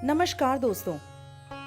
नमस्कार दोस्तों,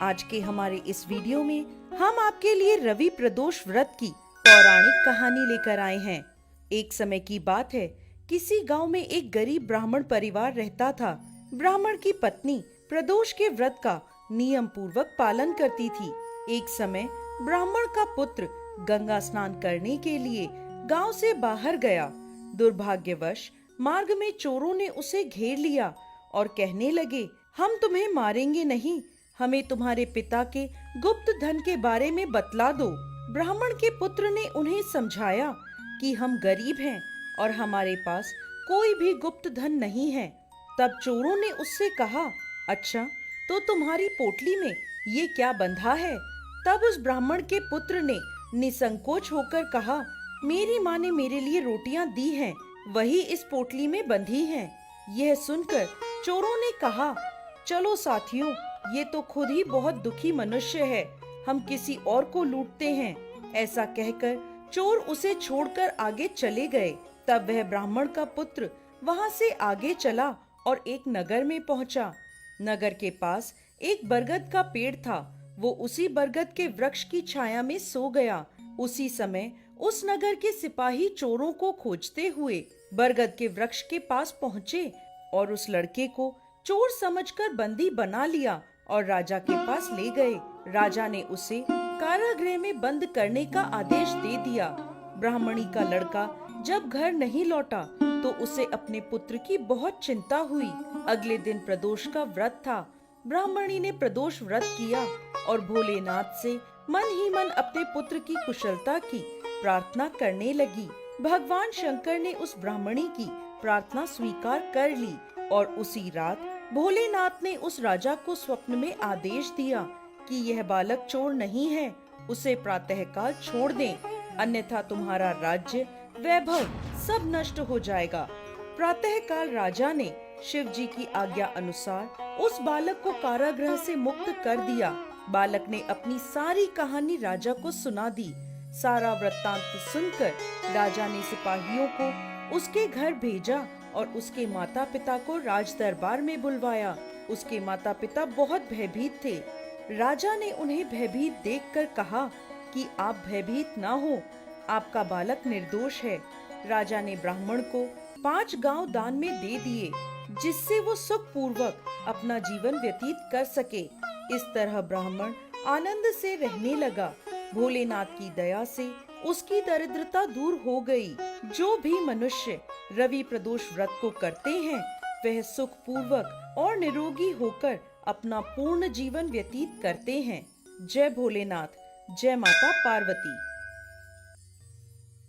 आज के हमारे इस वीडियो में हम आपके लिए रवि प्रदोष व्रत की पौराणिक कहानी लेकर आए हैं। एक समय की बात है, किसी गांव में एक गरीब ब्राह्मण परिवार रहता था। ब्राह्मण की पत्नी प्रदोष के व्रत का नियम पूर्वक पालन करती थी। एक समय ब्राह्मण का पुत्र गंगा स्नान करने के लिए गांव से बाहर गया। दुर्भाग्यवश मार्ग में चोरों ने उसे घेर लिया और कहने लगे, हम तुम्हें मारेंगे नहीं, हमें तुम्हारे पिता के गुप्त धन के बारे में बतला दो। ब्राह्मण के पुत्र ने उन्हें समझाया कि हम गरीब हैं और हमारे पास कोई भी गुप्त धन नहीं है। तब चोरों ने उससे कहा, अच्छा तो तुम्हारी पोटली में ये क्या बंधा है? तब उस ब्राह्मण के पुत्र ने निसंकोच होकर कहा, मेरी माँ ने मेरे लिए रोटियां दी हैं, वही इस पोटली में बंधी हैं। यह सुनकर चोरों ने कहा, चलो साथियों, ये तो खुद ही बहुत दुखी मनुष्य है, हम किसी और को लूटते हैं। ऐसा कहकर चोर उसे छोड़कर आगे चले गए। तब वह ब्राह्मण का पुत्र वहां से आगे चला और एक नगर में पहुंचा। नगर के पास एक बरगद का पेड़ था। वो उसी बरगद के वृक्ष की छाया में सो गया। उसी समय उस नगर के सिपाही चोरों को खोजते हुए बरगद के वृक्ष के पास पहुँचे और उस लड़के को चोर समझकर बंदी बना लिया और राजा के पास ले गए। राजा ने उसे कारागृह में बंद करने का आदेश दे दिया। ब्राह्मणी का लड़का जब घर नहीं लौटा तो उसे अपने पुत्र की बहुत चिंता हुई। अगले दिन प्रदोष का व्रत था। ब्राह्मणी ने प्रदोष व्रत किया और भोलेनाथ से मन ही मन अपने पुत्र की कुशलता की प्रार्थना करने लगी। भगवान शंकर ने उस ब्राह्मणी की प्रार्थना स्वीकार कर ली और उसी रात भोलेनाथ ने उस राजा को स्वप्न में आदेश दिया कि यह बालक चोर नहीं है, उसे प्रातःकाल छोड़ दें, अन्यथा तुम्हारा राज्य वैभव सब नष्ट हो जाएगा। प्रातःकाल राजा ने शिव जी की आज्ञा अनुसार उस बालक को कारागृह से मुक्त कर दिया। बालक ने अपनी सारी कहानी राजा को सुना दी। सारा वृत्तांत सुनकर राजा ने सिपाहियों को उसके घर भेजा और उसके माता पिता को राज दरबार में बुलवाया। उसके माता पिता बहुत भयभीत थे। राजा ने उन्हें भयभीत देखकर कहा कि आप भयभीत ना हो, आपका बालक निर्दोष है। राजा ने ब्राह्मण को 5 गांव दान में दे दिए, जिससे वो सुख पूर्वक अपना जीवन व्यतीत कर सके। इस तरह ब्राह्मण आनंद से रहने लगा। भोलेनाथ की दया से उसकी दरिद्रता दूर हो गई। जो भी मनुष्य रवि प्रदोष व्रत को करते हैं, वह सुख पूर्वक और निरोगी होकर अपना पूर्ण जीवन व्यतीत करते हैं। जय भोलेनाथ, जय माता पार्वती।